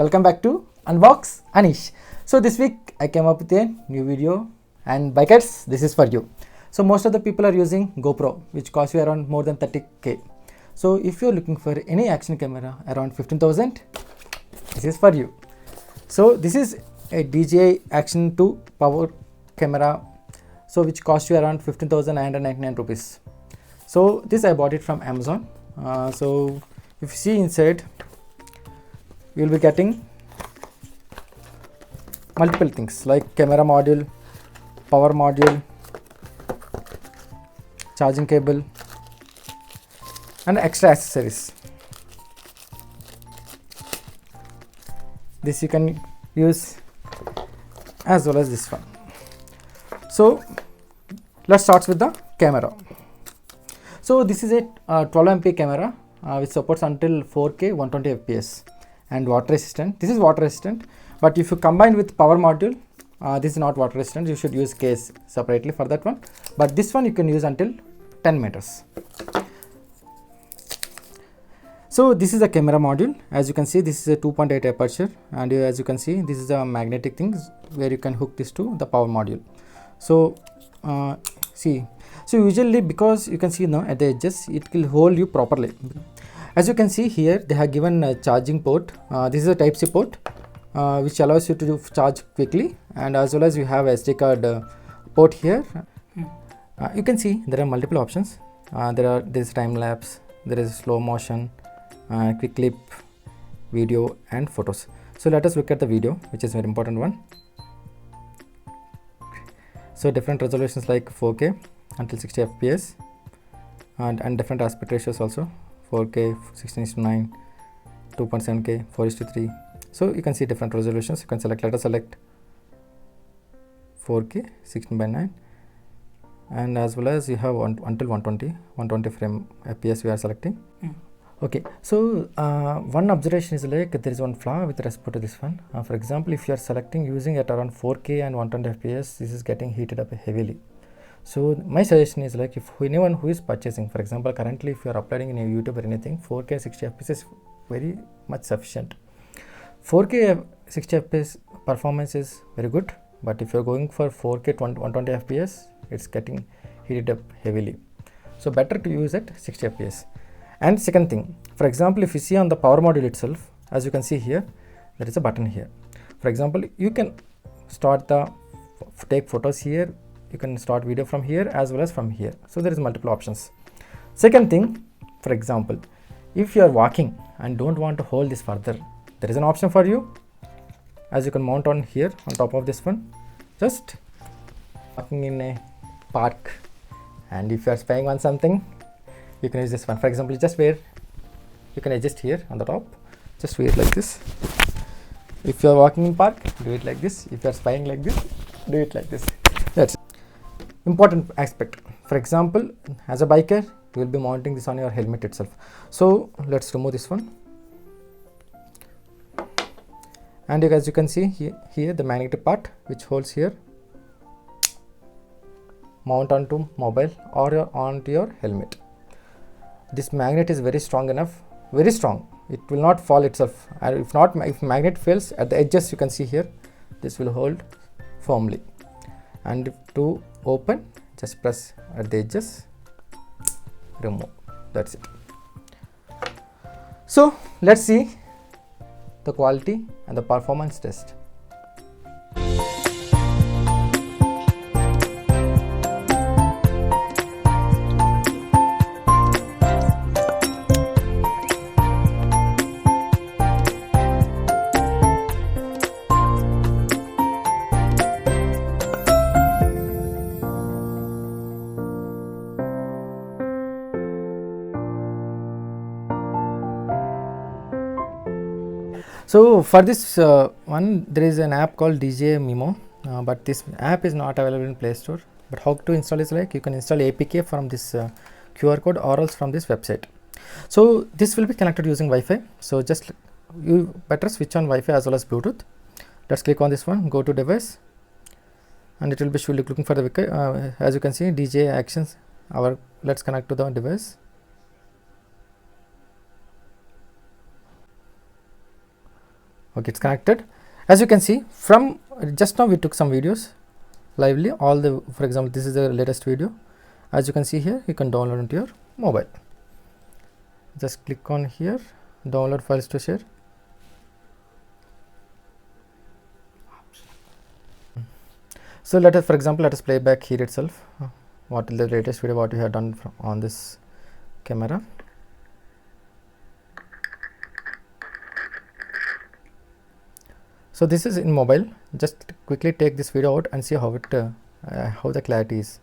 welcome back to Unbox Anish. So this week I came up with a new video, and bikers, this is for you. So most of the people are using GoPro, which costs you around more than 30k. So if you're looking for any action camera around 15,000, this is for you. So this is a DJI Action 2 power camera, so which costs you around 15,999 rupees. So this I bought it from Amazon. So if you see inside, you will be getting multiple things like camera module, power module, charging cable, and extra accessories. This you can use as well as this one. So let's start with the camera. So this is a 12MP camera which supports until 4K 120 fps and water resistant. This is water resistant, but if you combine with power module, this is not water resistant. You should use case separately for that one, but this one you can use until 10 meters. So this is the camera module. As you can see, this is a 2.8 aperture, and as you can see, this is a magnetic thing where you can hook this to the power module. So see, so usually, because you can see now at the edges, it will hold you properly. As you can see here, they have given a charging port. This is a Type-C port which allows you to charge quickly, and as well as you have a SD card port here. You can see there are multiple options. There is time lapse, there is slow motion, quick clip, video, and photos. So let us look at the video, which is a very important one. So different resolutions like 4K until 60 fps, and different aspect ratios also, 4K 16:9, 2.7K 4:3. So you can see different resolutions. You can select, let us select 4K 16:9, and as well as you have until 120 frame fps we are selecting. Okay, so one observation is like there is one flaw with respect to this one. For example, if you are selecting using at around 4K and 120 fps, this is getting heated up heavily. So my suggestion is like, if anyone who is purchasing, for example, currently if you are uploading in your YouTube or anything, 4K 60 fps is very much sufficient. 4K 60 fps performance is very good, but if you are going for 4K 120 fps, it's getting heated up heavily. So better to use at 60 fps. And second thing, for example, if you see on the power module itself, as you can see here, there is a button here. For example, you can take photos here, you can start video from here as well as from here. So there is multiple options. Second thing, for example, if you are walking and don't want to hold this further, there is an option for you, as you can mount on here on top of this one. Just walking in a park, and if you are spying on something, you can use this one. For example, just wear, you can adjust here on the top, just wear it like this. If you are walking in park, do it like this. If you are spying like this, do it like this. That's important aspect. For example, as a biker, you will be mounting this on your helmet itself. So let's remove this one, and as you can see here the magnetic part which holds here, mount onto mobile or onto your helmet. This magnet is very strong enough, very strong. It will not fall itself, and if magnet fails at the edges, you can see here, this will hold firmly. And to open, just press at the edges, remove. That's it. So let's see the quality and the performance test. So for this one, there is an app called DJI Mimo, but this app is not available in Play Store. But how to install is like, you can install APK from this QR code or else from this website. So this will be connected using Wi-Fi. So just you better switch on Wi-Fi as well as Bluetooth. Let's click on this one, go to device, and it will be surely looking for the as you can see DJI Actions. Let's connect to the device. Okay, it's connected. As you can see, from just now we took some videos lively. All the, for example, this is the latest video. As you can see here, you can download into your mobile. Just click on here, download files to share. So let us, for example, let us play back here itself. What is the latest video what we have done on this camera. So this is in mobile. Just quickly take this video out and see how it how the clarity is.